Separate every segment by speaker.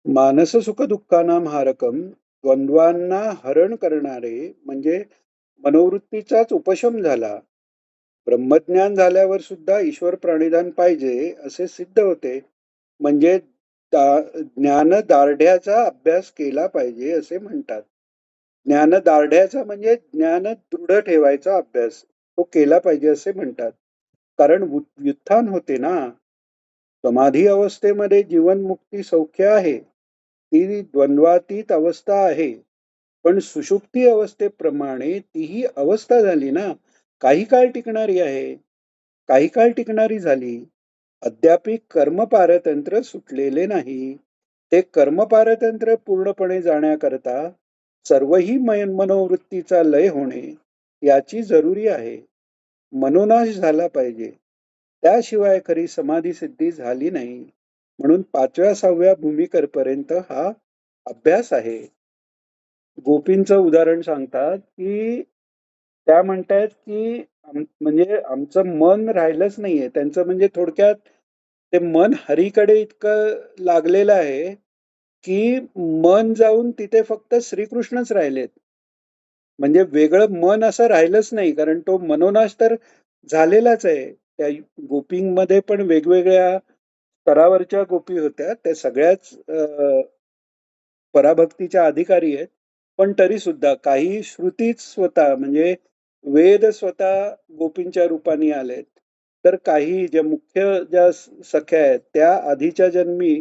Speaker 1: मानस सुख दुःखानां हारकम द्वंद्वांना हरण करणारे म्हणजे मनोवृत्तीचाच उपशम झाला. ब्रह्मज्ञान झाल्यावर सुद्धा ईश्वर प्रणिधान पाहिजे असे सिद्ध होते. म्हणजे ज्ञानदार्ढ्याचा अभ्यास केला पाहिजे असे म्हणतात. ज्ञानदार्ढ्याचा म्हणजे ज्ञान दृढ ठेवायचा अभ्यास तो केला पाहिजे असे म्हणतात. कारण व्युत्थान होते ना. समाधी अवस्थेमध्ये जीवनमुक्ती सौख्य आहे. ती द्वंद्वातीत अवस्था आहे. पण सुषुप्ती अवस्थेप्रमाणे तीही अवस्था झाली ना. काही काळ टिकणारी आहे. काही काळ टिकणारी झाली. अद्यापि कर्मपारतंत्र्य सुटलेले नाही. ते कर्मपारतंत्र्य पूर्णपणे जाण्याकरता सर्वही मनोवृत्तीचा लय होणे याची जरुरी आहे. मनोनाश झाला पाहिजे. त्याशिवाय खरी समाधी सिद्धी झाली नाही. म्हणून 5व्या-6व्या भूमिकेपर्यंत हा अभ्यास आहे. गोपींचं उदाहरण सांगतात, की त्या म्हणतायत, की म्हणजे आमचं मन राहिलंच नाहीये. त्यांचं म्हणजे थोडक्यात ते मन हरीकडे इतकं लागलेलं आहे, की मन जाऊन तिथे फक्त श्रीकृष्णच राहिलेत. म्हणजे वेगळं मन असं राहिलंच नाही. कारण तो मनोनाश तर झालेलाच आहे. त्या गोपींमध्ये पण वेगवेगळ्या स्तरावरच्या गोपी होत्या. त्या सगळ्याच पराभक्तीच्या अधिकारी आहेत. पण तरी सुद्धा काही श्रुतीच स्वतः म्हणजे वेद स्वतः गोपींच्या रूपाने आलेत. तर काही ज्या मुख्य ज्या सख्या आहेत त्या आधीच्या जन्मी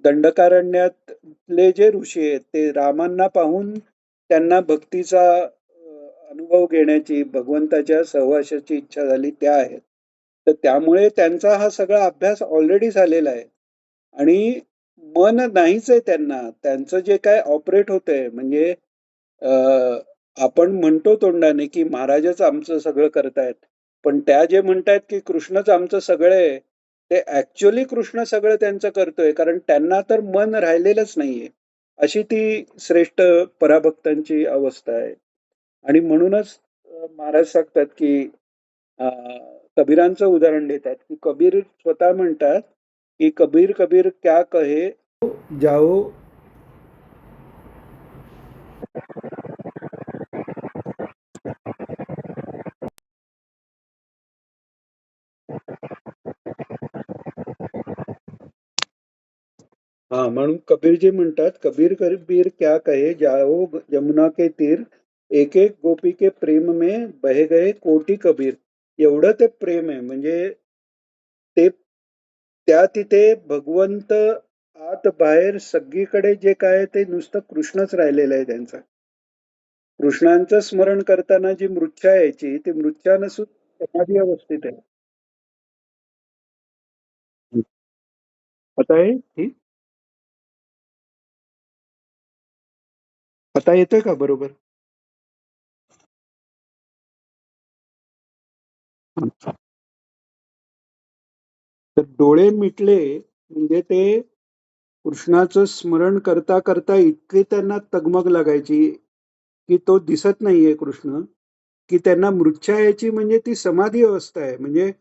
Speaker 1: दंडकारण्यातले जे ऋषी आहेत ते रामांना पाहून त्यांना भक्तीचा अनुभव घेण्याची भगवंताच्या सहवासाची इच्छा झाली त्या आहेत. तर त्यामुळे त्यांचा हा सगळा अभ्यास ऑलरेडी झालेला आहे. आणि मन नाहीच आहे त्यांना. त्यांचं जे काय ऑपरेट होतंय म्हणजे आपण म्हणतो तोंडाने की महाराजच आमचं सगळं करतायत. पण त्या जे म्हणतायत की कृष्णच आमचं सगळं आहे, ते ऍक्च्युअली कृष्ण सगळं त्यांचं करतोय. कारण त्यांना तर मन राहिलेलंच नाहीये. अशी ती श्रेष्ठ पराभक्तांची अवस्था आहे. आणि म्हणूनच महाराज सांगतात की अ, कबीरांचं उदाहरण देतात की कबीर स्वतः म्हणतात की कबीर कबीर क्या कहे जाओ. हा म्हणून कबीरजी म्हणतात कबीर कबीर क्या कहे जाओ यमुना के तीर एक एक गोपी के प्रेम में बहे गए कोटी कबीर. एवढं ते प्रेम आहे म्हणजे ते त्या तिथे भगवंत आत बाहेर सगळीकडे जे काय ते नुसतं कृष्णच राहिलेलं आहे त्यांचा. कृष्णांचं स्मरण करताना जी मृच्छा यायची ती मृच्छा नसून समाधी अवस्थेत आहे. आता आहे ठीक. आता येतोय का बरोबर? तर डोळे मिटले म्हणजे ते कृष्णाचं स्मरण करता करता इतके त्यांना तगमग लागायची की तो दिसत नाहीये कृष्ण, की त्यांना मृच्छा यायची म्हणजे ती समाधी अवस्था आहे. म्हणजे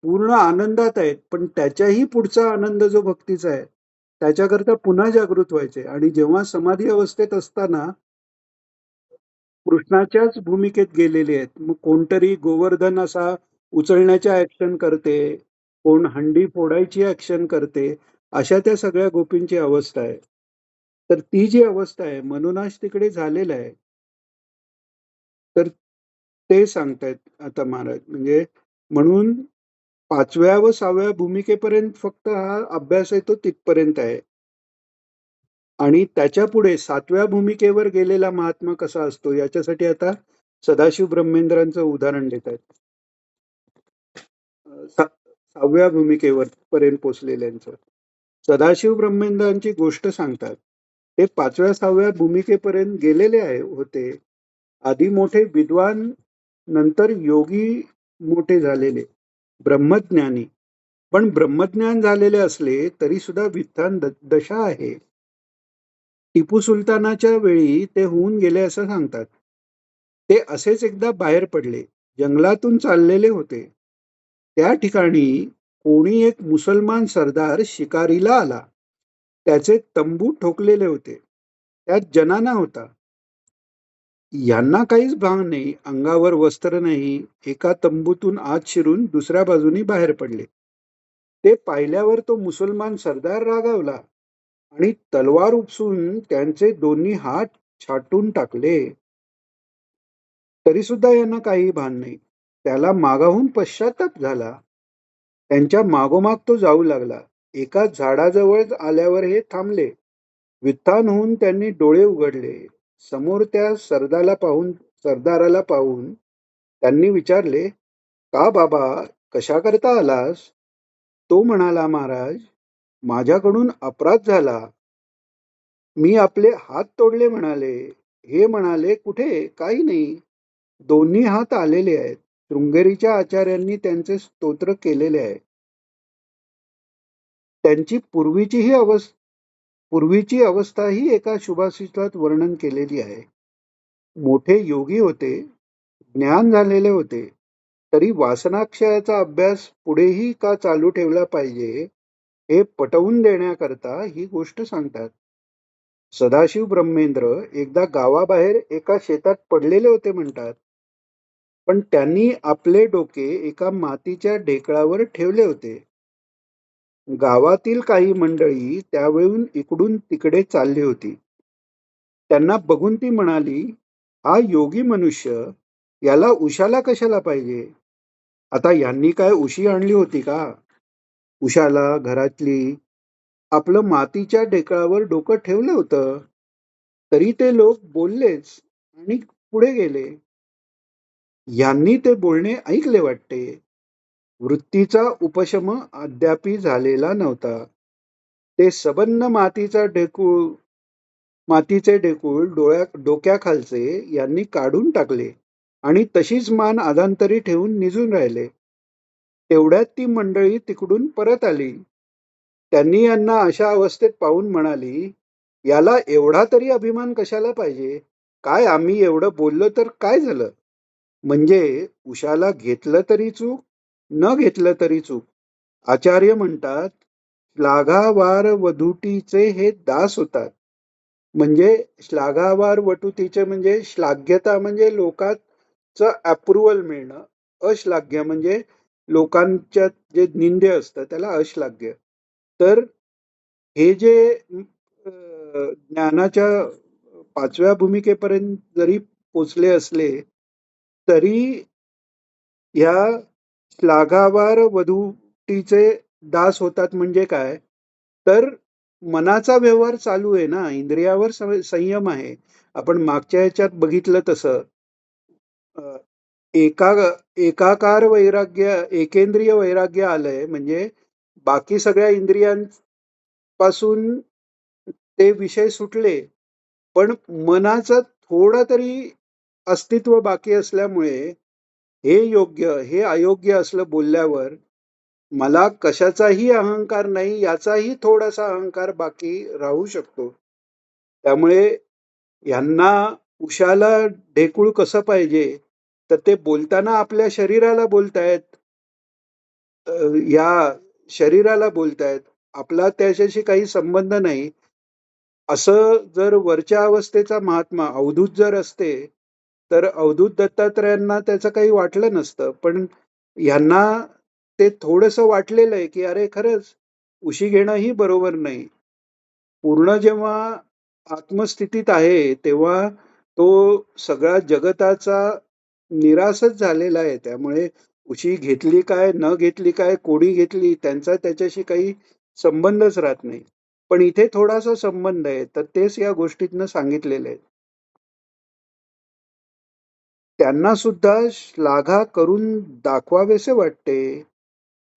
Speaker 1: पूर्ण आनंदात आहेत. पण त्याच्याही पुढचा आनंद जो भक्तीचा आहे, त्याच्याकरता पुन्हा जागृत व्हायचे. आणि जेव्हा समाधी अवस्थेत असताना कृष्णाच्याच भूमिकेत गेलेले आहेत. मग कोणतरी गोवर्धन असा उचलण्याच्या ऍक्शन करते, कोण हंडी फोडायची ऍक्शन करते. अशा त्या सगळ्या गोपींची अवस्था आहे. तर ती जी अवस्था आहे, मनोनाश तिकडे झालेला आहे. तर ते सांगतायत आता महाराज. म्हणजे म्हणून 5व्या व 6व्या भूमिकेपर्यंत फक्त हा अभ्यास आहे तो तिथपर्यंत आहे. आणि त्याच्या पुढे 7व्या भूमिकेवर गेलेला महात्मा कसा असतो याच्यासाठी आता सदाशिव ब्रह्मेंद्रांचं उदाहरण देत आहेत. 6व्या भूमिकेवर पर्यंत पोचलेल्यांचं सदाशिव ब्रह्मेंद्रांची गोष्ट सांगतात. ते 5व्या 6व्या भूमिकेपर्यंत गेलेले आहे होते. आधी मोठे विद्वान, नंतर योगी मोठे झालेले, ब्रह्मज्ञानी. पण ब्रह्मज्ञान झालेले असले तरी सुद्धा वित्तान दशा आहे. टिपू सुलतानाच्या वेळी ते होऊन गेले असं सांगतात. ते असेच एकदा बाहेर पडले. जंगलातून चाललेले होते. त्या ठिकाणी कोणी एक मुसलमान सरदार शिकारीला आला. त्याचे तंबू ठोकलेले होते. त्यात जनाना होता. यांना काहीच भान नाही, अंगावर वस्त्र नाही. एका तंबूतून आत शिरून दुसऱ्या बाजूनी बाहेर पडले. ते पाहिल्यावर तो मुसलमान सरदार रागावला आणि तलवार उपसून त्यांचे दोन्ही हात छाटून टाकले. तरी सुद्धा यांना काही भान नाही. त्याला मागाहून पश्चाताप झाला. त्यांच्या मागोमाग तो जाऊ लागला. एका झाडाजवळ आल्यावर हे थांबले. व्युत्थान होऊन त्यांनी डोळे उघडले. समोर त्या सरदाराला पाहून त्यांनी विचारले, का बाबा, कशाकरता आलास? तो म्हणाला, महाराज, माझ्याकडून अपराध झाला. मी आपले हात तोडले म्हणाले. हे म्हणाले, कुठे? काही नाही. दोन्ही हात आलेले आहेत. शृंगेरीच्या आचार्यांनी त्यांचे स्तोत्र केलेले आहे. त्यांची पूर्वीची अवस्था ही एका सुभाषितात वर्णन केलेली आहे. मोठे योगी होते, ज्ञान झालेले होते, तरी वासनाक्षयाचा अभ्यास पुढेही का चालू ठेवला पाहिजे हे पटवून देण्याकरता ही गोष्ट सांगतात. सदाशिव ब्रह्मेंद्र एकदा गावाबाहेर एका शेतात पडलेले होते म्हणतात. पण त्यांनी आपले डोके एका मातीच्या ढेकळावर ठेवले होते. गावातील काही मंडळी त्यावेळून इकडून तिकडे चालली होती. त्यांना बघून ती म्हणाली, हा योगी मनुष्य, याला उशाला कशाला पाहिजे? आता यांनी काय उशी आणली होती का? उशाला घरातली आपलं मातीच्या ढेकळावर डोकं ठेवलं होतं. तरी ते लोक बोललेच आणि पुढे गेले. यांनी ते बोलणे ऐकले वाटते. वृत्तीचा उपशम अद्यापि झालेला नव्हता. ते सबंध मातीचे ढेकूळ डोक्याखालचे यांनी काढून टाकले आणि तशीच मान अधांतरी ठेवून निजून राहिले. तेवढ्यात ती मंडळी तिकडून परत आली. त्यांनी यांना अशा अवस्थेत पाहून म्हणाली, याला एवढा तरी अभिमान कशाला पाहिजे? काय आम्ही एवढं बोललो तर काय झालं? म्हणजे उशाला घेतलं तरी चूक, न घेतलं तरी चूक. आचार्य म्हणतात, श्लाघावार वधुटीचे हे दास होतात. म्हणजे श्लाघावार वटुतीचे म्हणजे श्लाघ्यता म्हणजे लोकांचं अप्रुव्हल मिळणं. अश्लाघ्य म्हणजे लोकांच्या जे निंदे असतं त्याला अश्लाघ्य. तर हे जे ज्ञानाच्या 5व्या भूमिकेपर्यंत जरी पोचले असले तरी ह्या श्लाघावार वधुटीचे दास होतात. म्हणजे काय? तर मनाचा व्यवहार चालू आहे ना, इंद्रियावर संयम आहे. आपण मागच्या ह्याच्यात बघितलं तसं अ, एका एकाकार वैराग्य, एकेंद्रिय वैराग्य आलंय म्हणजे बाकी सगळ्या इंद्रियांपासून ते विषय सुटले, पण मनाचं थोडं तरी अस्तित्व बाकी असल्यामुळे हे योग्य, हे अयोग्य असलं बोलल्यावर मला कशाचाही अहंकार नाही, याचाही थोडासा अहंकार बाकी राहू शकतो. त्यामुळे यांना उशाला ढेकूळ कसं पाहिजे, तर ते बोलताना आपल्या शरीराला बोलतायत. या शरीराला बोलतायत. आपला त्याच्याशी काही संबंध नाही. असं जर वरच्या अवस्थेचा महात्मा अवधूत जर असते, तर अवधूत दत्तात्रयांना त्याचं काही वाटलं नसतं. पण ह्यांना ते थोडंसं वाटलेलं आहे, की अरे खरंच उशी घेणं ही बरोबर नाही. पूर्ण जेव्हा आत्मस्थितीत आहे, तेव्हा तो सगळा जगताचा निराशच झालेला आहे. त्यामुळे उशी घेतली काय, न घेतली काय, कोणी घेतली, त्यांचा त्याच्याशी काही संबंधच राहत नाही. पण इथे थोडासा संबंध आहे, तर तेच या गोष्टीतनं सांगितलेलं आहे. त्यांना सुद्धा श्लाघा करून दाखवावेसे वाटते.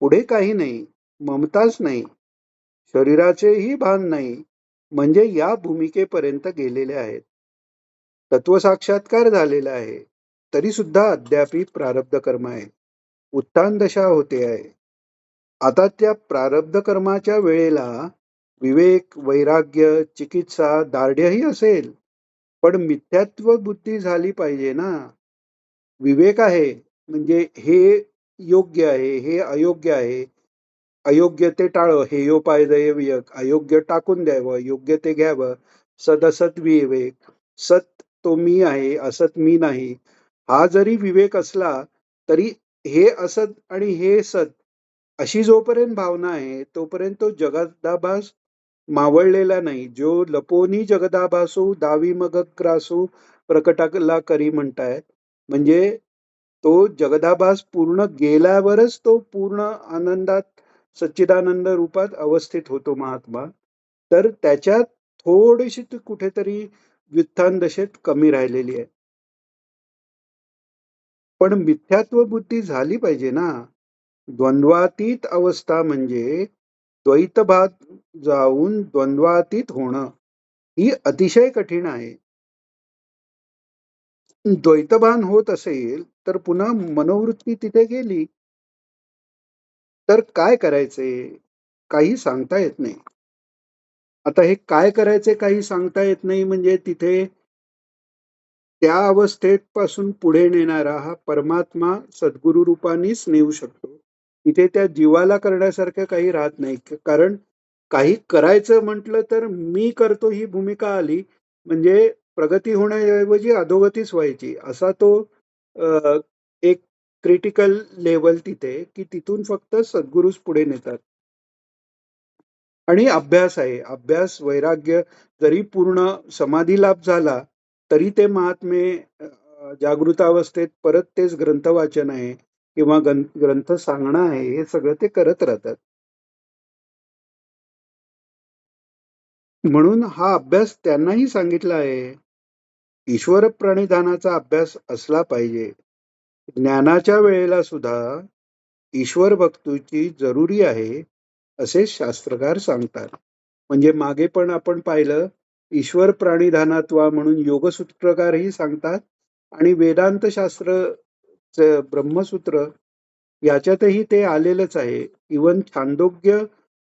Speaker 1: पुढे काही नाही, ममताच नाही, शरीराचेही भान नाही, म्हणजे या भूमिकेपर्यंत गेलेले आहेत. तत्वसाक्षात्कार झालेला आहे, तरी सुद्धा अद्यापि प्रारब्ध कर्म आहे. उत्थान दशा होते आहे. आता त्या प्रारब्ध कर्माच्या वेळेला विवेक, वैराग्य, चिकित्सा, दार्ढ्यही असेल, पण मिथ्यात्व बुद्धी झाली पाहिजे ना. विवेक आहे म्हणजे हे योग्य आहे, हे अयोग्य आहे, अयोग्य ते टाळं, हेयोपायदय विवेक, अयोग्य टाकून द्यावं, योग्य ते घ्यावं, सदसत विवेक, सत तो मी आहे, असत मी नाही. हा जरी विवेक असला तरी हे असत आणि हे सत अशी जोपर्यंत भावना आहे तोपर्यंत तो जगदाभास मावळलेला नाही. जो लपोनी जगदाभासू दावी मग ग्रासू प्रकटाला करी म्हणताय. म्हणजे तो जगदाभास पूर्ण गेल्यावरच तो पूर्ण आनंदात सच्चिदानंद रूपात अवस्थित होतो महात्मा. तर त्याच्यात थोडीशी ती कुठेतरी व्युत्थान दशेत कमी राहिलेली आहे. पण मिथ्यात्व बुद्धी झाली पाहिजे ना. द्वंद्वातीत अवस्था म्हणजे द्वैतभात जाऊन द्वंद्वातीत होणं ही अतिशय कठीण आहे. द्वैतभान होत असेल तर पुन्हा मनोवृत्ती तिथे गेली तर काय करायचे? काही सांगता येत नाही. आता हे काय करायचे काही सांगता येत नाही म्हणजे तिथे त्या अवस्थेपासून पुढे नेणारा हा परमात्मा सद्गुरु रूपानेच नेऊ शकतो. तिथे त्या जीवाला करण्यासारखं काही राहत नाही. कारण काही करायचं म्हटलं तर मी करतो ही भूमिका आली म्हणजे प्रगती होण्याऐवजी अधोगतीच व्हायची. असा तो अ, एक क्रिटिकल लेव्हल तिथे की तिथून फक्त सद्गुरूच पुढे नेतात. आणि अभ्यास आहे. अभ्यास, वैराग्य जरी पूर्ण समाधी लाभ झाला, तरी ते महात्मे जागृतावस्थेत परत तेच ग्रंथ वाचन आहे किंवा ग्रंथ सांगणं आहे, हे सगळं ते करत राहतात. म्हणून हा अभ्यास त्यांनाही सांगितला आहे. ईश्वर प्रणिधानाचा अभ्यास असला पाहिजे. ज्ञानाच्या वेळेला सुद्धा ईश्वर भक्तीची जरुरी आहे, असे शास्त्रकार सांगतात. म्हणजे मागे पण आपण पाहिलं, ईश्वर प्राणिधानात्वा म्हणून योगसूत्रकारही सांगतात आणि वेदांत शास्त्रचं ब्रह्मसूत्र याच्यातही ते आलेलंच आहे. इवन छांदोग्य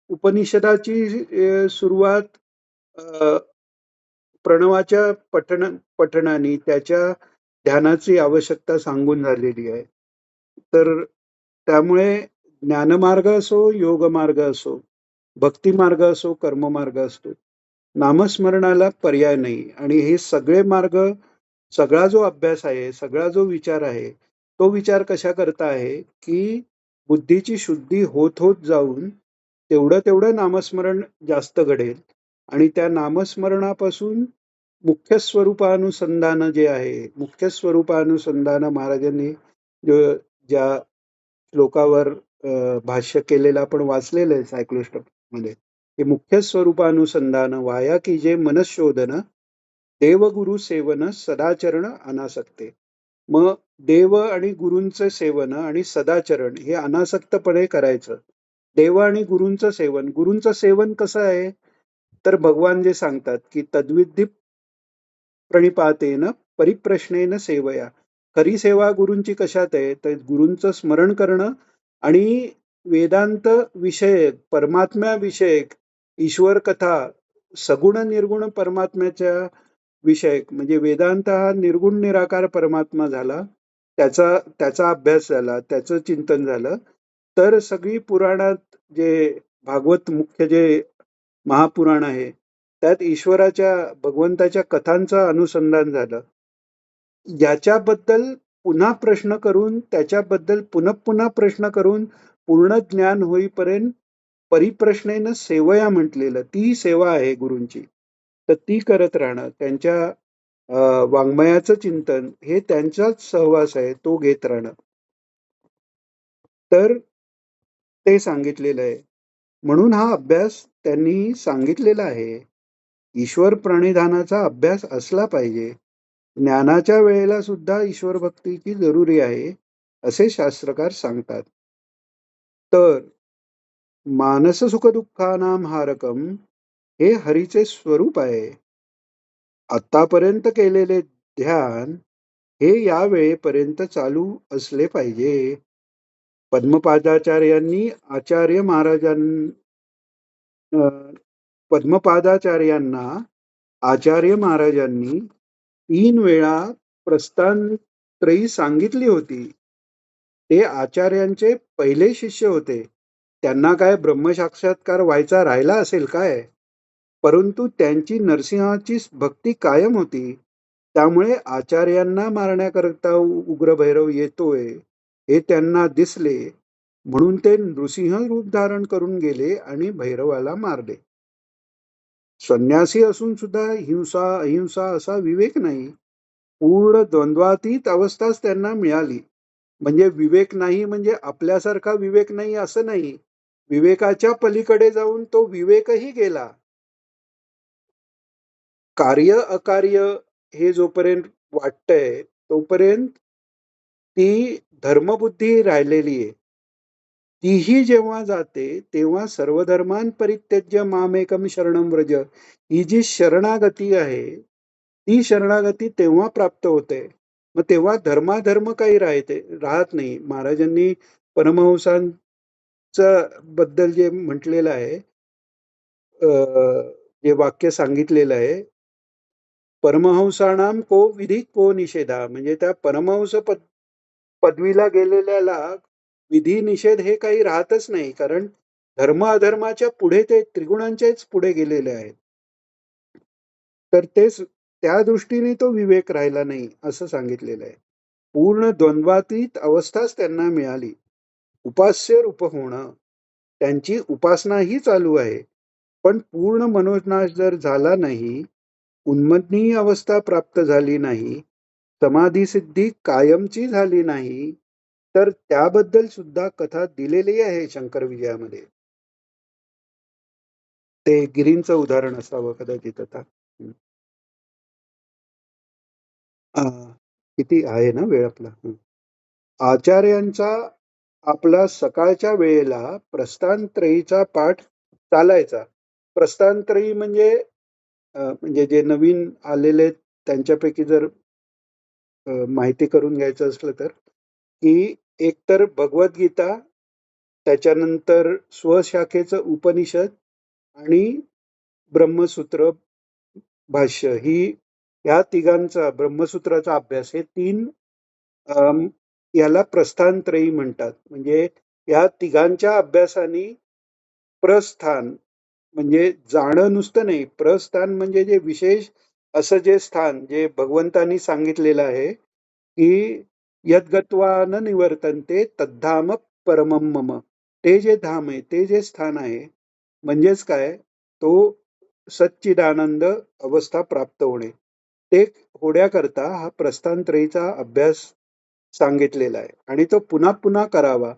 Speaker 1: उपनिषदाची सुरुवात अ, प्रणवाच्या पठणाने त्याच्या ध्यानाची आवश्यकता सांगून झालेली आहे. तर त्यामुळे ज्ञानमार्ग असो, योगमार्ग असो, भक्तिमार्ग असो, कर्ममार्ग असतो, नामस्मरणाला पर्याय नाही. आणि हे सगळे मार्ग, सगळा जो अभ्यास आहे, सगळा जो विचार आहे, तो विचार कशाकरता आहे, की बुद्धीची शुद्धी होत होत जाऊन तेवढं तेवढं नामस्मरण जास्त घडेल आणि त्या नामस्मरणापासून मुख्य स्वरूपानुसंधान जे आहे, मुख्य स्वरूपानुसंधान महाराजांनी जो ज्या श्लोकावर भाष्य केलेलं आपण वाचलेलं आहे सायक्लोस्टॉप मध्ये, की मुख्य स्वरूपानुसंधान वाया की जे मनशोधन देवगुरु सेवन सदाचरण अनासक्ते. मग देव आणि गुरूंचं सेवन आणि सदाचरण हे अनासक्तपणे करायचं. देव आणि गुरूंचं सेवन, गुरूंचं सेवन कसं आहे, तर भगवान जे सांगतात की तद्विधी प्रणिपातेन परिप्रश्नेन सेवया. खरी सेवा गुरूंची कशात आहे, तर गुरूंचं स्मरण करणं आणि वेदांत विषयक, परमात्म्या विषयक, ईश्वर कथा, सगुण निर्गुण परमात्म्याच्या विषयक, म्हणजे वेदांत हा निर्गुण निराकार परमात्मा झाला, त्याचा त्याचा अभ्यास झाला, त्याचं चिंतन झालं, तर सगळी पुराणात जे भागवत मुख्य जे महापुराण आहे, त्यात ईश्वराच्या, भगवंताच्या कथांचं अनुसंधान झालं. याच्याबद्दल पुन्हा प्रश्न करून, त्याच्याबद्दल पुनः पुन्हा प्रश्न करून पूर्ण ज्ञान होईपर्यंत परिप्रश्नेनं सेवया म्हटलेलं, ती सेवा आहे गुरूंची. तर ती करत राहणं, त्यांच्या वाङ्मयाचं चिंतन हे त्यांचाच सहवास आहे, तो घेत राहणं. तर ते सांगितलेलं आहे. म्हणून हा अभ्यास त्यांनी सांगितलेला आहे. ईश्वर प्रणिधानाचा अभ्यास असला पाहिजे. ज्ञानाच्या वेळेला सुद्धा ईश्वर भक्तीची जरुरी आहे, असे शास्त्रकार सांगतात. तर मानस सुख दुःखानां हारकम हे हरीचे स्वरूप आहे. आतापर्यंत केलेले ध्यान हे या वेळेपर्यंत चालू असले पाहिजे. पद्मपादाचार्यांनी आचार्य महाराजांना पद्मपादाचार्यांना आचार्य महाराजांनी 3 वेळा प्रस्थानत्रयी सांगितली होती. ते आचार्यांचे पहिले शिष्य होते. त्यांना काय ब्रह्मसाक्षात्कार व्हायचा राहिला असेल काय? परंतु त्यांची नरसिंहाची भक्ती कायम होती. त्यामुळे आचार्यांना मारण्याकरता उग्र भैरव येतोय हे त्यांना दिसले, म्हणून ते नृसिंह रूप धारण करून गेले आणि भैरवाला मारले. संन्यासी असून सुद्धा हिंसा अहिंसा असा विवेक नाही. पूर्ण द्वंद्वातीत अवस्थाच त्यांना मिळाली. म्हणजे विवेक नाही म्हणजे आपल्यासारखा विवेक नाही असं नाही. विवेकाच्या पलीकडे जाऊन तो विवेकही गेला. कार्य अकार्य हे जोपर्यंत वाटतंय तोपर्यंत ती धर्मबुद्धी राहिलेली आहे. तीही जेव्हा जाते तेव्हा सर्व धर्मान् परित्यज्य मामेकम शरणम व्रज, ही जी शरणागती आहे ती शरणागती तेव्हा प्राप्त होते. मग तेव्हा धर्माधर्म काही राहत नाही. महाराजांनी परमहंसांच्या बद्दल जे म्हटलेलं आहे, जे वाक्य सांगितलेलं आहे, परमहंसाणाम को विधी को निषेधा, म्हणजे त्या परमहंस पदवीला गेलेल्याला विधी निषेध हे काही राहतच नाही. कारण धर्म अधर्माच्या पुढे ते त्रिगुणांच्याच पुढे गेलेले आहेत. तर तेच त्या दृष्टीने तो विवेक राहिला नाही असं सांगितलेलं आहे. पूर्ण द्वंद्वातीत अवस्थाच त्यांना मिळाली. उपास्य रूप होणं, त्यांची उपासनाही चालू आहे. पण पूर्ण मनोनाश जर झाला नाही, उन्मत्नी अवस्था प्राप्त झाली नाही, समाधी सिद्धी कायमची झाली नाही, तर त्याबद्दल सुद्धा कथा दिलेली आहे शंकर विजयामध्ये. ते गिरींचं उदाहरण असावं कदाचित आता. किती आहे ना वेळ आपला. आचार्यांचा आपला सकाळच्या वेळेला प्रस्थानत्रयीचा पाठ चालायचा. प्रस्थानत्रयी म्हणजे जे नवीन आलेले त्यांच्यापैकी जर माहिती करून घ्यायचं असलं तर, की एकतर भगवद्गीता, त्याच्यानंतर स्वशाखेचं उपनिषद आणि ब्रह्मसूत्र भाष्य, ह्या तिघांचा ब्रह्मसूत्राचा अभ्यास, हे तीन याला प्रस्थानत्रयी म्हणतात. म्हणजे या तिघांच्या अभ्यासाने प्रस्थान म्हणजे जाणं नुसतं नाही, प्रस्थान म्हणजे जे विशेष असं जे स्थान जे भगवंतांनी सांगितलेलं आहे, की यद्गत्वा न निवर्तन्ते तद्धाम परमम मम, ते जे धाम आहे, ते जे स्थान आहे, म्हणजेच काय, तो सच्चिदानंद अवस्था प्राप्त होणे, ते होण्याकरता हा प्रस्थानत्रयीचा अभ्यास सांगितलेला आहे. आणि तो पुन्हा पुन्हा करावा.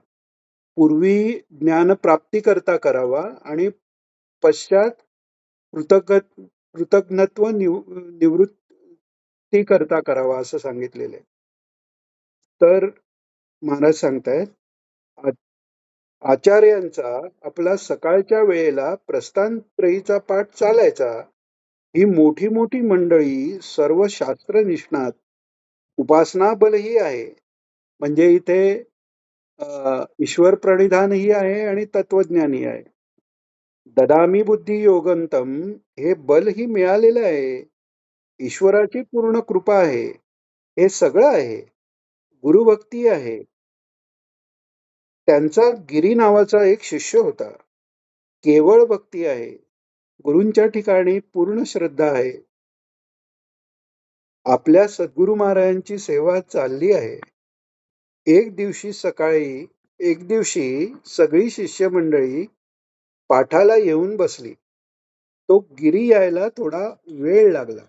Speaker 1: पूर्वी ज्ञानप्राप्ती करता करावा आणि पश्चात कृतज्ञत्व निवृत्ती करता करावा असं सांगितलेलं आहे. तर महाराज सांगतायत, आचार्यांचा आपला सकाळच्या वेळेला प्रस्थानत्रयीचा पाठ चालायचा. ही मोठी मोठी मंडळी सर्व शास्त्र निष्णात, उपासना बलही आहे. म्हणजे इथे ईश्वर प्रणिधानही आहे आणि तत्वज्ञानही आहे. ददामी बुद्धी योगंतम, हे बलही मिळालेलं आहे. ईश्वराची पूर्ण कृपा आहे. हे सगळं आहे. गुरुभक्ती आहे. त्यांचा गिरी नावाचा एक शिष्य होता. केवळ भक्ती आहे. गुरूंच्या ठिकाणी पूर्ण श्रद्धा आहे. आपल्या सद्गुरु महाराजांची सेवा चालली आहे. एक दिवशी सगळी शिष्यमंडळी पाठाला येऊन बसली. तो गिरी यायला थोडा वेळ लागला.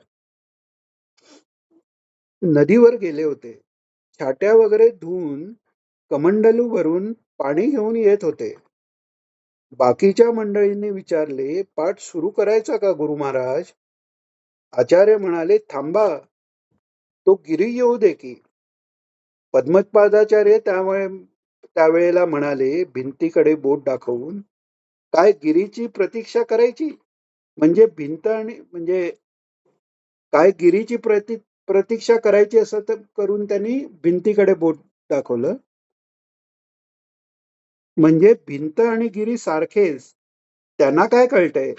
Speaker 1: नदीवर गेले होते. छाट्या वगैरे धुवून कमंडलू भरून पाणी घेऊन येत होते. बाकीच्या मंडळींनी विचारले, पाठ सुरू करायचा का गुरु महाराज? आचार्य म्हणाले, थांबा, तो गिरी येऊ दे की. पद्मपादाचार्य त्यावेळेला म्हणाले, भिंतीकडे बोट दाखवून, काय गिरीची प्रतीक्षा करायची? म्हणजे भिंत आणि म्हणजे काय गिरीची प्रतीक्षा करायची असं तर करून त्यांनी भिंतीकडे बोट दाखवलं. म्हणजे भिंत आणि गिरी सारखेच, त्यांना काय कळतंय?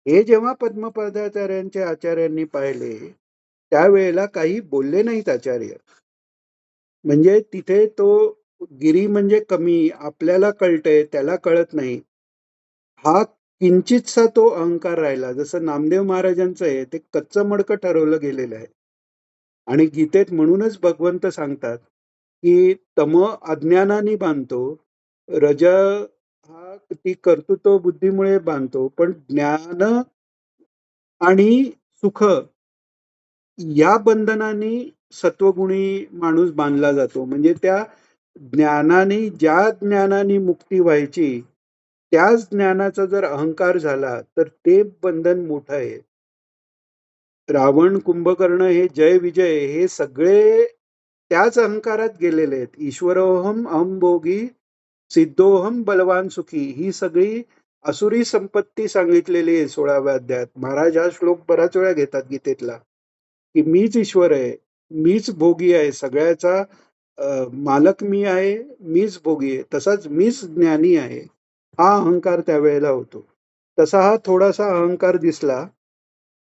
Speaker 1: हे जेव्हा पद्मपादाचार्यांच्या आचार्यांनी पाहिले त्यावेळेला काही बोलले नाहीत आचार्य. म्हणजे तिथे तो गिरी म्हणजे कमी, आपल्याला कळतंय त्याला कळत नाही, हा किंचितसा तो अहंकार राहिला. जसं नामदेव महाराजांचं आहे ते कच्चं मडकं ठरवलं गेलेलं आहे. आणि गीतेत म्हणूनच भगवंत सांगतात, की तम अज्ञानाने बांधतो, रज हा ती कर्तृत्व बुद्धीमुळे बांधतो, पण ज्ञान आणि सुख या बंधनाने सत्वगुणी माणूस बांधला जातो. म्हणजे त्या ज्या ज्ञानाने मुक्ती व्हायची, त्याच ज्ञानाचा जर अहंकार झाला, तर ते बंधन मोठं आहे. रावण, कुंभकर्ण हे जय विजय हे सगळे त्याच अहंकारात गेलेले आहेत. ईश्वरोहम अहम भोगी सिद्धोहम बलवान सुखी ही सगळी असुरी संपत्ती सांगितलेली आहे 16व्या अध्यायात. महाराज हा श्लोक बराच वेळा घेतात गीतेतला, की मीच ईश्वर आहे, मीच भोगी आहे, सगळ्याचा मालक मी आहे, मीच भोगी आहे, तसाच मीच ज्ञानी आहे. हा अहंकार त्यावेळेला होतो. तसा हा थोडासा अहंकार दिसला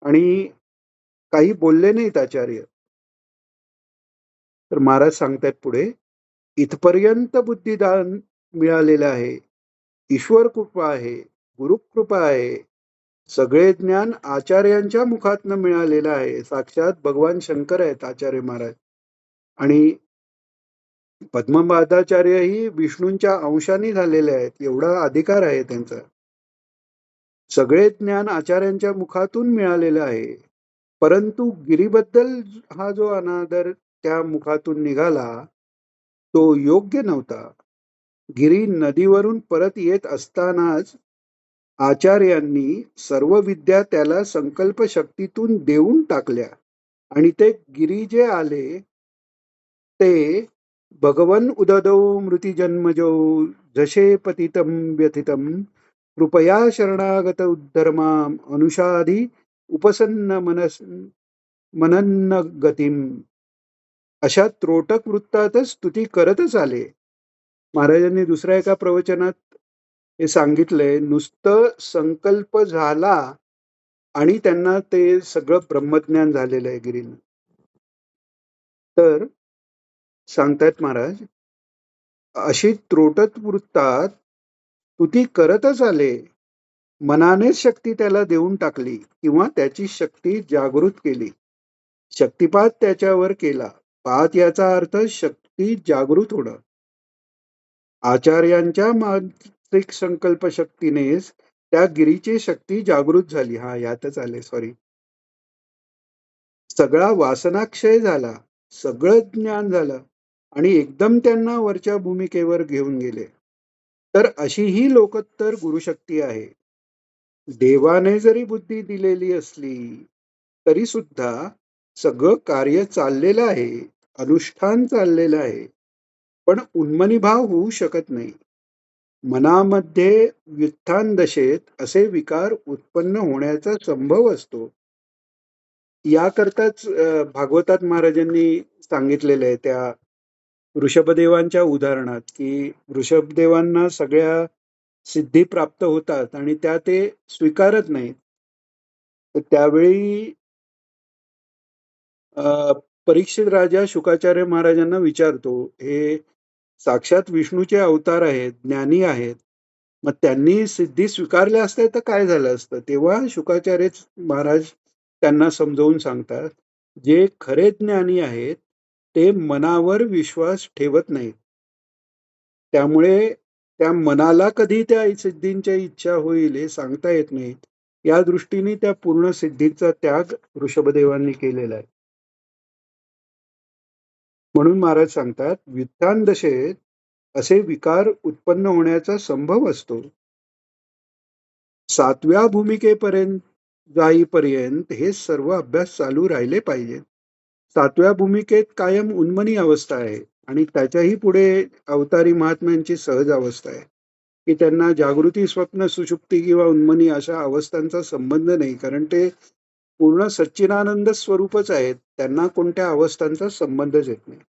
Speaker 1: आणि काही बोलले नाहीत आचार्य. तर महाराज सांगतायत पुढे, इथपर्यंत बुद्धिदान मिळालेलं आहे. ईश्वर कृपा आहे, गुरुकृपा आहे. सगळे ज्ञान आचार्यांच्या मुखातनं मिळालेलं आहे. साक्षात भगवान शंकर आहेत आचार्य महाराज. आणि पद्मपादाचार्य ही विष्णूंच्या अंशाने झालेले आहेत. एवढा अधिकार आहे त्यांचा. सगळे ज्ञान आचार्यांच्या मुखातून मिळालेलं आहे. परंतु गिरीबद्दल हा जो अनादर त्या मुखातून निघाला, तो योग्य नव्हता. गिरी नदीवरून परत येत असतानाच आचार्यांनी सर्व विद्या त्याला संकल्प शक्तीतून देऊन टाकल्या आणि ते गिरी जे आले ते भगवन उददौ मृतिजन्मजो जशे पतितं व्यथितं कृपया शरणागत उद्धर्माम अनुषाधी उपसन्न मनन्न गतीम. अशा त्रोटक वृत्तातच स्तुती करतच आले. महाराजांनी दुसऱ्या एका प्रवचनात हे सांगितलंय, नुसतं संकल्प झाला आणि त्यांना ते सगळं ब्रह्मज्ञान झालेलं आहे गिरीनं. तर सांगतायत महाराज, अशी त्रोटक वृत्तात स्तुती करतच आले. मनानेच शक्ती त्याला देऊन टाकली किंवा त्याची शक्ती जागृत केली. शक्तिपात त्याच्यावर केला. पात याचा अर्थ शक्ती जागृत होणं. आचार्यांच्या मानसिक संकल्प शक्तीनेच त्या गिरीची शक्ती जागृत झाली. हा यातच आले, सॉरी. सगळा वासनाक्षय झाला, सगळं ज्ञान झालं आणि एकदम त्यांना वरच्या भूमिकेवर घेऊन गेले. तर अशी ही लोकोत्तर गुरुशक्ती आहे. देवाने जरी बुद्धी दिलेली असली तरी सुद्धा सगळं कार्य चाललेलं आहे, अनुष्ठान चाललेलं आहे, पण उन्मनी भाव होऊ शकत नाही. मनामध्ये व्युत्थान दशेत असे विकार उत्पन्न होण्याचा संभव असतो. याकरताच भागवतात महाराजांनी सांगितलेलं आहे त्या ऋषभदेवांच्या उदाहरणात, की ऋषभदेवांना सगळ्या सिद्धी प्राप्त होतात आणि त्या ते स्वीकारत नाहीत. तर त्यावेळी परीक्षित राजा शुकाचार्य महाराजांना विचारतो, हे साक्षात विष्णूचे अवतार आहेत, ज्ञानी आहेत, मग त्यांनी सिद्धी स्वीकारल्या असत्या तर काय झालं असतं. तेव्हा शुकाचार्य महाराज त्यांना समजावून सांगतात, जे खरे ज्ञानी आहेत ते मनावर विश्वास ठेवत नाहीत. त्यामुळे त्या मनाला कधी त्या सिद्धींच्या इच्छा होईल हे सांगता येत नाही. या दृष्टीने त्या पूर्ण सिद्धीचा त्याग ऋषभदेवांनी केलेला आहे. म्हणून महाराज सांगतात, व्युत्थान दशेत असे विकार उत्पन्न होण्याचा संभव असतो. 7व्या भूमिकेपर्यंत जाईपर्यंत हे सर्व अभ्यास चालू राहिले पाहिजे. 7व्या भूमिकेत कायम उन्मनी अवस्था आहे आणि त्याच्याही पुढे अवतारी महात्म्यांची सहज अवस्था आहे, की त्यांना जागृती, स्वप्न, सुषुप्ती किंवा उन्मनी अशा अवस्थांचा संबंध नाही, कारण ते पूर्ण सच्चिदानंद स्वरूपच आहेत. त्यांना कोणत्या अवस्थांचा संबंधच येत नाही.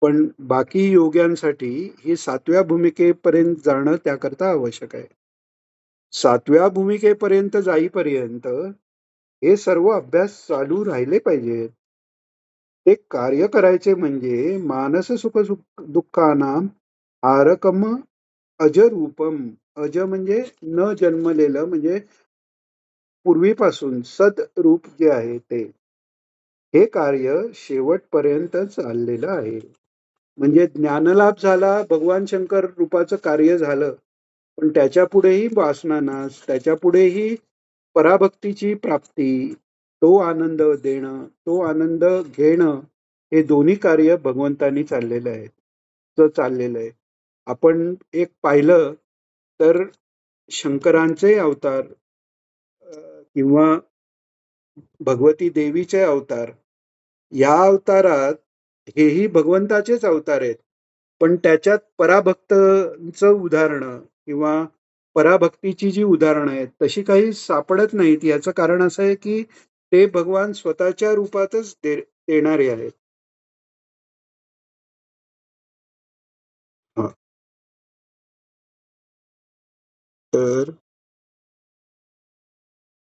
Speaker 1: पण बाकी योग्यांसाठी ही 7व्या भूमिकेपर्यंत जाणं त्याकरता आवश्यक आहे. 7व्या भूमिकेपर्यंत जाईपर्यंत हे सर्व अभ्यास चालू राहिले पाहिजेत. ते कार्य करायचे म्हणजे मानस सुख दुःखानां हारकम अजरूपम. अज म्हणजे न जन्मलेलं, म्हणजे पूर्वीपासून सदरूप जे आहे ते. हे कार्य शेवटपर्यंत चाललेलं आहे. म्हणजे ज्ञानलाभ झाला, भगवान शंकर रूपाचं कार्य झालं, पण त्याच्या पुढेही वासनानाश, त्याच्या पुढेही पराभक्तीची प्राप्ती, तो आनंद देणं, तो आनंद घेणं, हे दोन्ही कार्य भगवंतांनी चाललेलं आहे. चाललेलं आहे. आपण एक पाहिलं तर शंकरांचे अवतार किंवा भगवती देवीचे अवतार, या अवतारात हेही भगवंताचेच अवतार आहेत. पण त्याच्यात पराभक्तचं उदाहरणं किंवा पराभक्तीची जी उदाहरणं आहेत, तशी काही सापडत नाहीत. याचं कारण असं आहे की ते भगवान स्वतःच्या रूपातच देणारे आहेत. हा. तर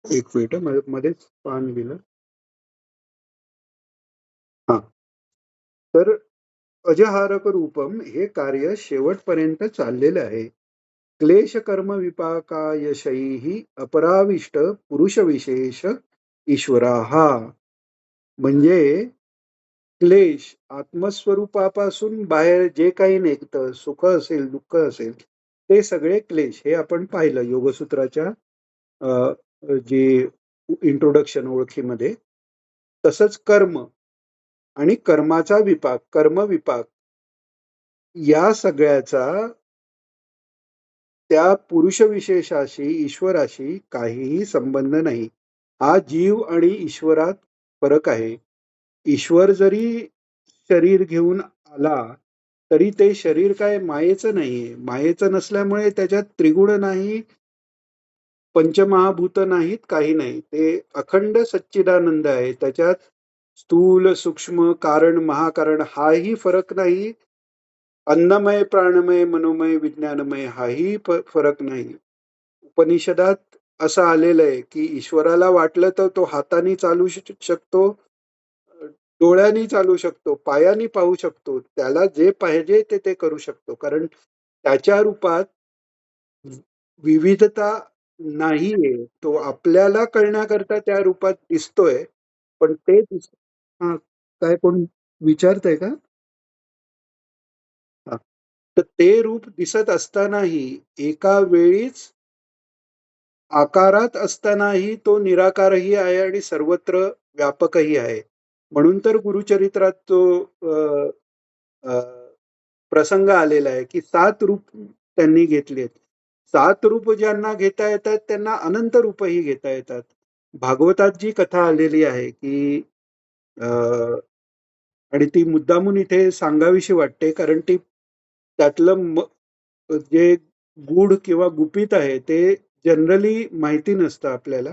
Speaker 1: एक मिनिट मध्येच पान गेलं. हा. तर अजहारक रूपम हे कार्य शेवटपर्यंत चाललेलं आहे. क्लेश कर्म विपाकायशैः अपराविष्ट पुरुषविशेष ईश्वराः. म्हणजे क्लेश आत्मस्वरूपापासून बाहेर जे काही निघतं, सुख असेल, दुःख असेल, ते सगळे क्लेश. हे आपण पाहिलं योगसूत्राच्या अ, जे इंट्रोडक्शन ओळखीमध्ये. तसंच कर्म आणि कर्माचा विपाक, कर्मविपाक, या सगळ्याचा त्या पुरुषविशेषाशी, ईश्वराशी काहीही संबंध नाही. हा जीव आणि ईश्वरात फरक आहे. ईश्वर जरी शरीर घेऊन आला, तरी ते शरीर काय मायेचं नाहीये. मायेचं नसल्यामुळे त्याच्यात त्रिगुण नाही, पंचमहाभूत नाहीत, काही नाही. ते अखंड सच्चिदानंद आहे. त्याच्यात स्थूल, सूक्ष्म, कारण, महाकारण हाही फरक नाही. अन्नमय, प्राणमय, मनोमय, विज्ञानमय हाही फरक नाही. उपनिषदात असं आलेलं आहे की ईश्वराला वाटलं तर तो हाताने चालू शकतो, डोळ्यांनी चालू शकतो, पायानी पाहू शकतो. त्याला जे पाहिजे ते ते करू शकतो. कारण त्याच्या रूपात विविधता नाहीये. तो आपल्याला कळण्याकरता त्या रूपात दिसतोय. पण ते हा, काय कोण विचारतंय का? हा. तर ते रूप दिसत असतानाही एका वेळीच आकारात असतानाही तो निराकारही आहे आणि सर्वत्र व्यापकही आहे. म्हणून तर गुरुचरित्रात तो अ, अ, प्रसंग आलेला आहे की 7 रूप त्यांनी घेतलेत. 7 रूप ज्यांना घेता येतात त्यांना अनंत रूपही घेता येतात. भागवतात जी कथा आलेली आहे की अ, आणि ती मुद्दामून इथे सांगावीशी वाटते, कारण ती त्यातलं जे गूढ किंवा गुपित आहे ते जनरली माहिती नसतं आपल्याला,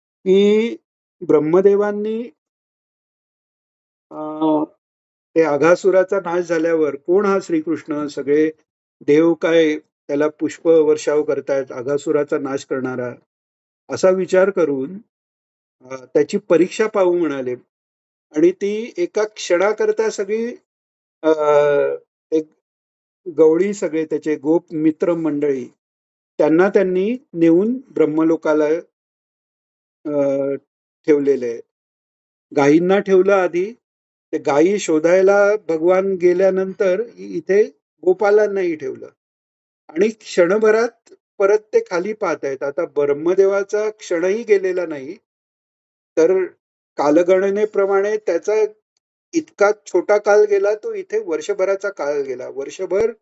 Speaker 1: की ब्रह्मदेवांनी अ, ते अघासुराचा नाश झाल्यावर कोण हा श्रीकृष्ण, सगळे देव काय त्याला पुष्प वर्षाव करतायत, अघासुराचा नाश करणारा, असा विचार करून त्याची परीक्षा पाहू म्हणाले. आणि ती एका क्षणाकरता सगळी अ, एक गवळी, सगळे त्याचे गोप मित्र मंडळी, त्यांना त्यांनी नेऊन ब्रह्मलोकाला ठेवलेले आहे. गायींना ठेवलं आधी. ते गायी शोधायला भगवान गेल्यानंतर इथे गोपालांनाही ठेवलं. आणि क्षणभरात परत ते खाली पाहत आहेत. आता ब्रह्मदेवाचा क्षणही गेलेला नाही. तर कालगणनेप्रमाणे त्याचा इतका छोटा काल गेला, तो इथे वर्षभराचा काळ गेला. वर्षभर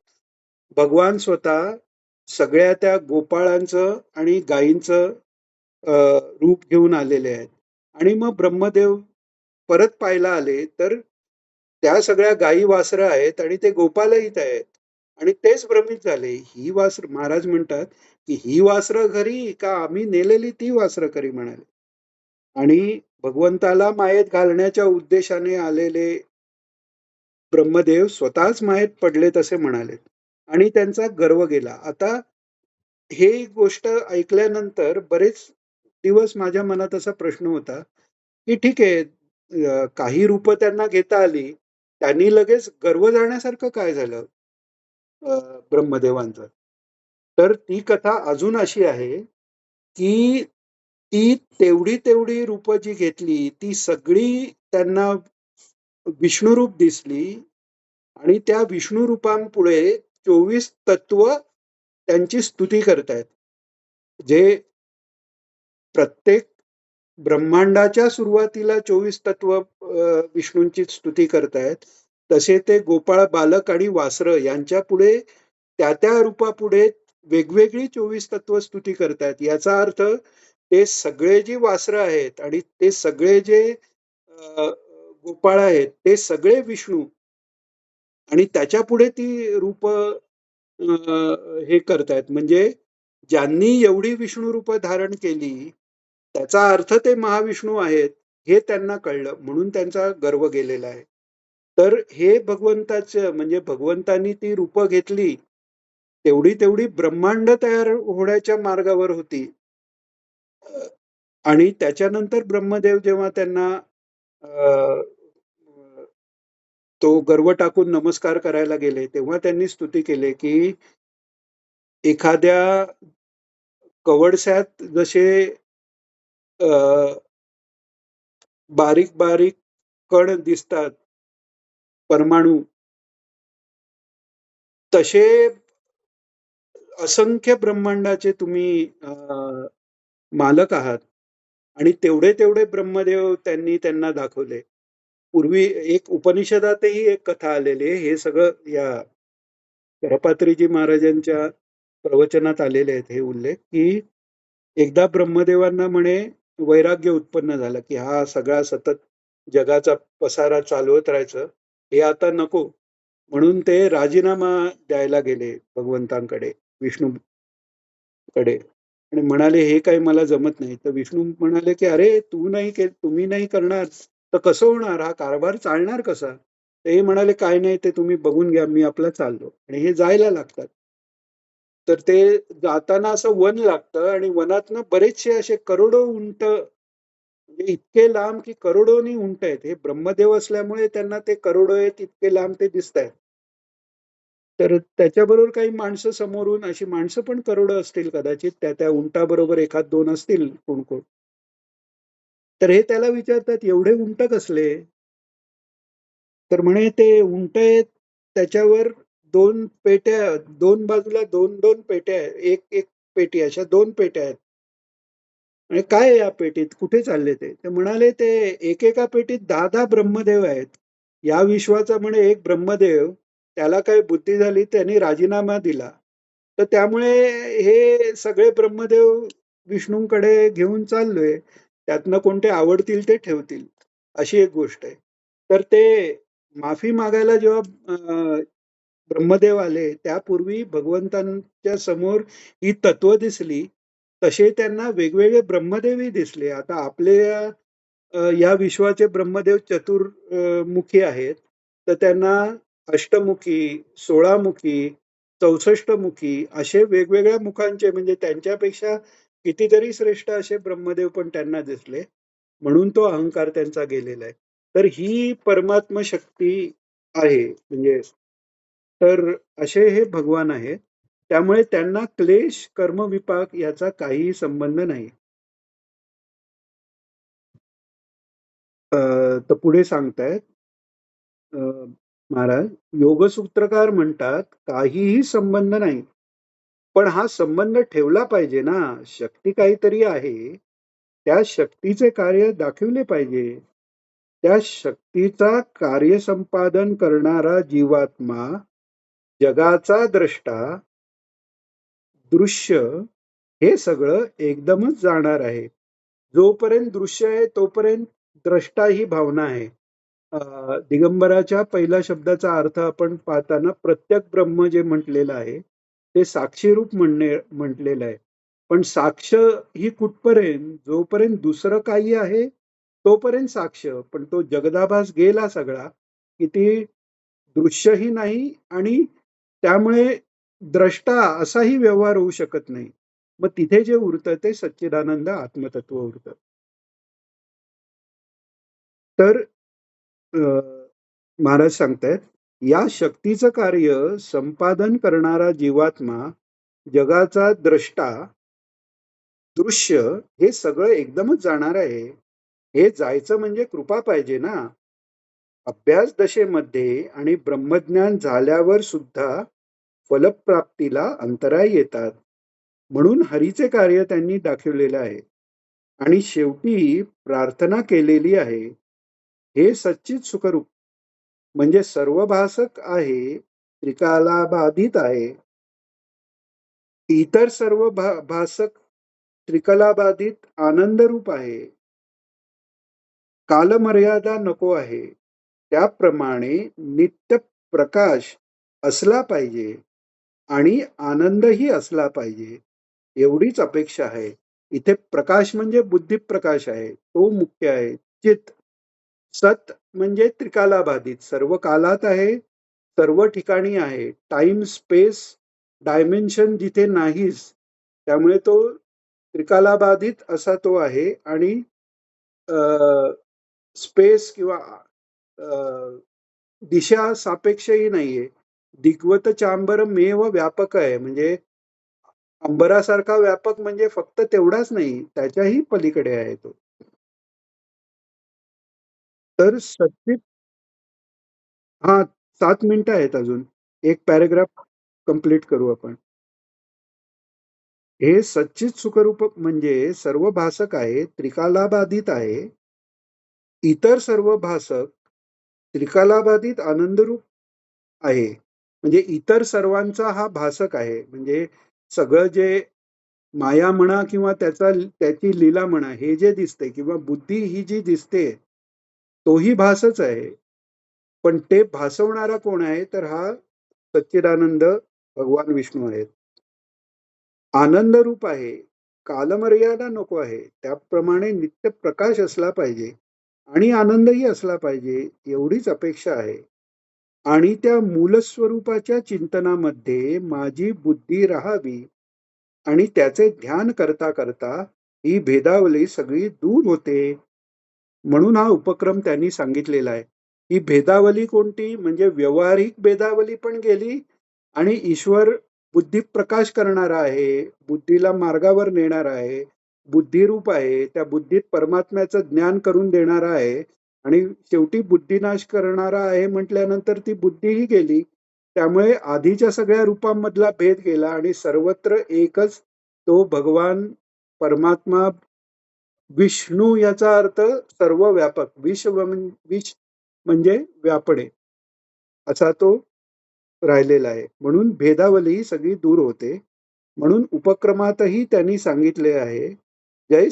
Speaker 1: भगवान स्वतः सगळ्या त्या गोपाळांचं आणि गायींचं अ, रूप घेऊन आलेले आहेत. आणि मग ब्रह्मदेव परत पाहायला आले, तर त्या सगळ्या गायी वासरं आहेत आणि ते गोपालही इथे आहेत. आणि तेच भ्रमित झाले. ही वासरं, महाराज म्हणतात, की ही वासरं खरी का आम्ही नेलेली ती वासरं खरी, म्हणाले. आणि भगवंताला मायेत घालण्याच्या उद्देशाने आलेले ब्रह्मदेव स्वतःच मायेत पडलेत असे म्हणाले. आणि त्यांचा गर्व गेला. आता हे गोष्ट ऐकल्यानंतर बरेच दिवस माझ्या मनात असा प्रश्न होता, की ठीक आहे, काही रूप त्यांना घेता आली, त्यांनी लगेच गर्व जाण्यासारखं काय झालं ब्रह्मदेवांचं? तर ती कथा अजून अशी आहे, की ती तेवढी तेवढी रूपं जी घेतली, ती सगळी त्यांना विष्णुरूप दिसली आणि त्या विष्णू रूपांपुढे 24 तत्व त्यांची स्तुती करतायत. जे प्रत्येक ब्रह्मांडाच्या सुरुवातीला 24 तत्व विष्णूंची स्तुती करतायत. तसे ते गोपाळ बालक आणि वासरं यांच्या पुढे त्या त्या रूपापुढे वेगवेगळी 24 तत्व स्तुती करतायत. याचा अर्थ ते सगळे जी वासरं आहेत आणि ते सगळे जे गोपाळ आहेत ते सगळे विष्णू आणि त्याच्यापुढे ती रूप हे करतायत. म्हणजे ज्यांनी एवढी विष्णू रूप धारण केली, त्याचा अर्थ ते महाविष्णू आहेत, हे त्यांना कळलं. म्हणून त्यांचा गर्व गेलेला आहे. तर हे भगवंताचं म्हणजे भगवंतांनी ती रूपं घेतली, तेवढी तेवढी ब्रह्मांड तयार होण्याच्या मार्गावर होती. आणि त्याच्यानंतर ब्रह्मदेव जेव्हा त्यांना अ, तो गर्व टाकून नमस्कार करायला गेले, तेव्हा त्यांनी स्तुती केली, की एखाद्या कवडस्यात जसे अ, बारीक बारीक कण दिसतात, परमाणू, तसे असंख्य ब्रह्मांडाचे तुम्ही मालक आहात आणि तेवढे तेवढे ब्रह्मदेव त्यांनी त्यांना दाखवले. पूर्वी एक उपनिषदातही एक कथा आलेली आहे. हे सगळं या करपात्रीजी महाराजांच्या प्रवचनात आलेले आहेत हे उल्लेख, की एकदा ब्रह्मदेवांना म्हणे वैराग्य उत्पन्न झालं, की हा सगळा सतत जगाचा पसारा चालवत राहायचं, हे आता नको. म्हणून ते राजीनामा द्यायला गेले भगवंतांकडे, विष्णूकडे आणि म्हणाले, "हे काही मला जमत नाही." तर विष्णू म्हणाले, की "अरे, तुम्ही नाही करणार, तर कसं होणार? हा कारभार चालणार कसा?" तर हे म्हणाले, "काय नाही, ते तुम्ही बघून घ्या, मी आपला चाललो." आणि हे जायला लागतात. तर ते जाताना असं वन लागतं आणि वनातनं बरेचसे असे करोडो उंट म्हणजे इतके लांब की करोडोनी उंट आहेत. हे ब्रह्मदेव असल्यामुळे त्यांना ते करोडो आहेत इतके लांब ते दिसतायत. तर त्याच्याबरोबर काही माणसं समोरून अशी माणसं पण करोडो असतील कदाचित त्या त्या उंटाबरोबर एखाद दोन असतील कोण कोण. तर हे त्याला विचारतात एवढे उंट कसले? तर म्हणे ते उंट आहेत त्याच्यावर दोन पेट्या, दोन बाजूला दोन दोन पेट्या आहेत. एक एक पेटी अशा दोन पेट्या आहेत. आणि काय आहे या पेटीत? कुठे चालले ते? ते म्हणाले ते एकेका पेटीत 10-10 ब्रह्मदेव आहेत. या विश्वाचा म्हणे एक ब्रह्मदेव, त्याला काही बुद्धी झाली, त्यांनी राजीनामा दिला. तर त्यामुळे हे सगळे ब्रह्मदेव विष्णूंकडे घेऊन चाललोय. त्यातनं कोणते आवडतील ते ठेवतील. अशी एक गोष्ट आहे. तर ते माफी मागायला जेव्हा ब्रह्मदेव आले, त्यापूर्वी भगवंतांच्या समोर ही तत्व दिसली. तसे त्यांना वेगवेगळे ब्रह्मदेवही दिसले. आता आपल्या या विश्वाचे ब्रह्मदेव मुखी आहेत. तर त्यांना अष्टमुखी, 16मुखी, 64मुखी असे वेगवेगळ्या मुखांचे म्हणजे त्यांच्यापेक्षा कितीतरी श्रेष्ठ असे ब्रह्मदेव पण त्यांना दिसले. म्हणून तो अहंकार त्यांचा गेलेला आहे. तर ही परमात्म शक्ती आहे. म्हणजे तर असे हे भगवान आहेत. त्यामुळे त्यांना क्लेश, कर्मविपाक याचा काहीही संबंध नाही. तर पुढे सांगतायत अ, महाराज, योगसूत्रकार म्हणतात काहीही संबंध नाही. पण हा संबंध ठेवला पाहिजे ना. शक्ती काहीतरी आहे. त्या शक्तीचे कार्य दाखवले पाहिजे. त्या शक्तीचा कार्यसंपादन करणारा जीवात्मा, जगाचा द्रष्टा, दृश्य हे सगळं एकदमच जाणार आहे. जोपर्यंत दृश्य आहे तोपर्यंत द्रष्टा ही भावना आहे. दिगंबराच्या पहिल्या शब्दाचा अर्थ आपण पाहताना प्रत्यक ब्रह्म जे म्हटलेलं आहे ते साक्षीरूप म्हटलेलं आहे. पण साक्ष ही कुठपर्यंत? जोपर्यंत दुसरं काही आहे तोपर्यंत साक्ष. पण तो जगदाभास गेला सगळा की ती दृश्यही नाही आणि त्यामुळे द्रष्टा असाही व्यवहार होऊ शकत नाही. मग तिथे जे उरतं ते सच्चिदानंद आत्मतत्व उरतं. तर अ, महाराज सांगतायत, या शक्तीचं कार्य संपादन करणारा जीवात्मा जगाचा द्रष्टा, दृश्य हे सगळं एकदमच जाणार आहे. हे जायचं म्हणजे कृपा पाहिजे ना. अभ्यास दशेमध्ये आणि ब्रह्मज्ञान झाल्यावर सुद्धा फलप्राप्तीला अंतराय येतात. म्हणून हरीचे कार्य त्यांनी दाखवलेलं आहे. आणि शेवटी प्रार्थना केलेली आहे. हे सच्चित सुखरूप म्हणजे सर्वभासक आहे, त्रिकालाबाधित आहे. इतर सर्व भासक त्रिकलाबाधित आनंदरूप आहे. कालमर्यादा नको आहे. त्याप्रमाणे नित्य प्रकाश असला पाहिजे आणि आनंदही असला पाहिजे. एवढीच अपेक्षा आहे. इथे प्रकाश म्हणजे बुद्धिप्रकाश आहे. तो मुख्य आहे. चित, सत म्हणजे त्रिकालाबाधित. सर्व कालात आहे, सर्व ठिकाणी आहे. टाइम, स्पेस, डायमेन्शन जिथे नाहीच. त्यामुळे तो त्रिकालाबाधित असा तो आहे आणि स्पेस किंवा दिशा सापेक्षही नाहीये. दिग्वत चांबरमेव व्यापक आहे. म्हणजे अंबरासारखा व्यापक म्हणजे फक्त तेवढाच नाही, त्याच्याही पलीकडे आहे तो. तर सच्चित हा 7 मिनिटं आहेत अजून. एक पॅराग्राफ कंप्लीट करू आपण. हे सच्चित सुखरूप म्हणजे सर्व भासक आहे, त्रिकालाबाधित आहे. इतर सर्व भासक त्रिकालाबाधित आनंदरूप आहे. म्हणजे इतर सर्वांचा हा भासक आहे. म्हणजे सगळं जे माया म्हणा किंवा त्याची लीला म्हणा, हे जे दिसते किंवा बुद्धी ही जी दिसते, तोही भासच आहे. पण ते भासवणारा कोण आहे? तर हा सच्चिदानंद भगवान विष्णू आहेत. आनंद रूप आहे. कालमर्यादा नको आहे. त्याप्रमाणे नित्य प्रकाश असला पाहिजे आणि आनंदही असला पाहिजे, एवढीच अपेक्षा आहे. आणि त्या मूलस्वरूपाच्या चिंतनामध्ये माझी बुद्धी राहावी आणि त्याचे ध्यान करता करता ही भेदावली सगळी दूर होते. म्हणून हा उपक्रम त्यांनी सांगितलेला आहे. ही भेदावली कोणती? म्हणजे व्यावहारिक भेदावली पण गेली आणि ईश्वर बुद्धी प्रकाश करणारा आहे, बुद्धीला मार्गावर नेणारा आहे, बुद्धिरूप आहे, त्या बुद्धीत परमात्म्याचं ज्ञान करून देणारा आहे आणि शेवटी बुद्धिनाश करणारा आहे म्हटल्यानंतर ती बुद्धीही गेली. त्यामुळे आधीच्या सगळ्या रूपांमधला भेद गेला आणि सर्वत्र एकच तो भगवान परमात्मा विष्णू याचा अर्थ सर्व व्यापक. विष म्हणजे व्यापणे असा तो राहिलेला आहे. म्हणून भेदावली ही सगळी दूर होते. म्हणून उपक्रमातही त्यांनी सांगितले आहे, जय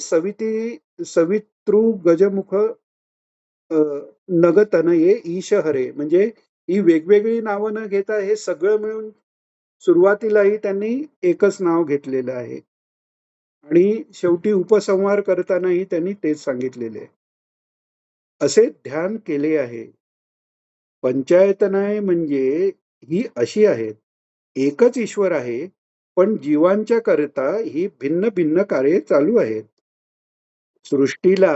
Speaker 1: सवितृ गजमुख नगतनये ईश हरे. म्हणजे ही वेगवेगळी नावं न घेता हे सगळं मिळून सुरुवातीलाही त्यांनी एकच नाव घेतलेलं आहे. आणि शेवटी उपसंहार करतानाही त्यांनी तेच सांगितलेले आहे. असे ध्यान केले आहे. पंचायतनाय म्हणजे ही अशी आहेत. एकच ईश्वर आहे, पण जीवांच्या करता ही भिन्न भिन्न कार्ये चालू आहेत. सृष्टीला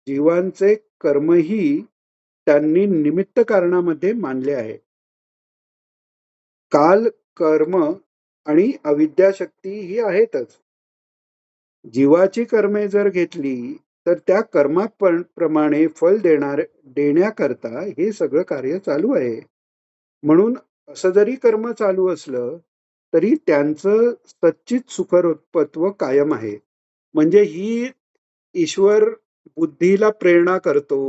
Speaker 1: जीवांचे कर्मही त्यांनी निमित्त कारणामध्ये मानले आहे. काल, कर्म आणि अविद्याशक्ती ही आहेतच. जीवाची कर्मे जर घेतली तर त्या कर्माप्रमाणे फल देण्याकरता हे सगळं कार्य चालू आहे. म्हणून असं जरी कर्म चालू असलं तरी त्यांचं सच्चित सुखरूपत्व कायम आहे. म्हणजे ही ईश्वर बुद्धीला प्रेरणा करतो,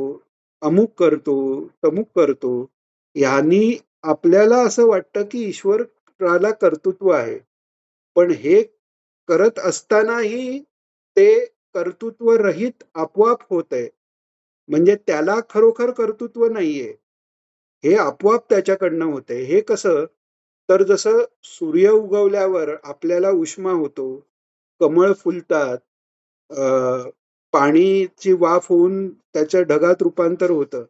Speaker 1: अमुक करतो, तमुक करतो. ह्यांनी आपल्याला असं वाटतं की ईश्वराला कर्तृत्व आहे. पण हे करत असतानाही ते कर्तृत्व रहित आपोआप होतंय. म्हणजे त्याला खरोखर कर्तृत्व नाहीये. हे आपोआप त्याच्याकडनं होतंय. हे कसं? तर जसं सूर्य उगवल्यावर आपल्याला उष्मा होतो, कमळ फुलतात, अ, पाणीची वाफ होऊन त्याच्या ढगात रूपांतर होतं.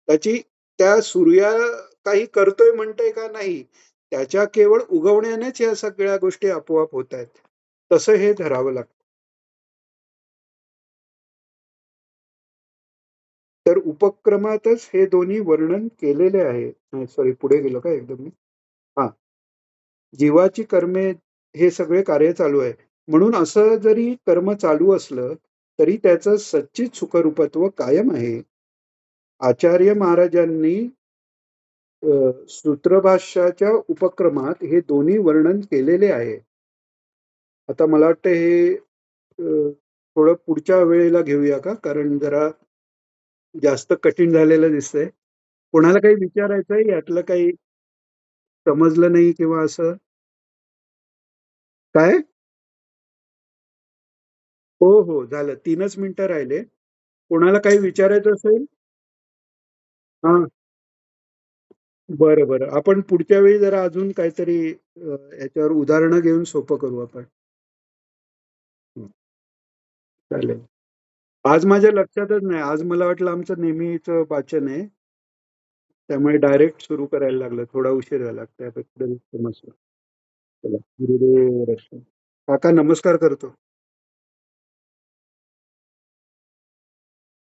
Speaker 1: त्याची त्या सूर्या काही करतोय म्हणतोय का? नाही. त्याच्या केवळ उगवण्यानेच या सगळ्या गोष्टी आपोआप होतायत. तसं हे धरावं लागतं. तर उपक्रमातच हे दोन्ही वर्णन केलेले आहे. सॉरी पुढे गेलो का एकदम मी? हां. जीवाची कर्मे हे सगळे कार्य चालू आहे. म्हणून असं जरी कर्म चालू असलं, तरी त्याचं सच्चित सुखरूपत्व कायम आहे. आचार्य महाराजांनी सूत्रभाष्याच्या उपक्रमात हे दोन्ही वर्णन केलेले आहे. आता मला वाटतं हे थोडं पुढच्या वेळेला घेऊया का? कारण जरा जास्त कठीण झालेलं दिसतंय. कोणाला काही विचारायचंय यातलं काही समजलं नाही किंवा असं? काय? हो, हो. झालं. 3च मिनिटं राहिले. कोणाला काही विचारायचं असेल? हां. बरं, बरं. आपण पुढच्या वेळी जरा अजून काहीतरी याच्यावर उदाहरणं घेऊन सोपं करू आपण. हं, चालेल. आज माझ्या लक्षातच नाही. आज मला वाटलं आमचं नेहमीचं वाचन आहे. त्यामुळे डायरेक्ट सुरू करायला लागलं. थोडा उशीर झाला. त्याबद्दल क्षमस्व. चला. गुरुदेव दत्त. काका नमस्कार करतो.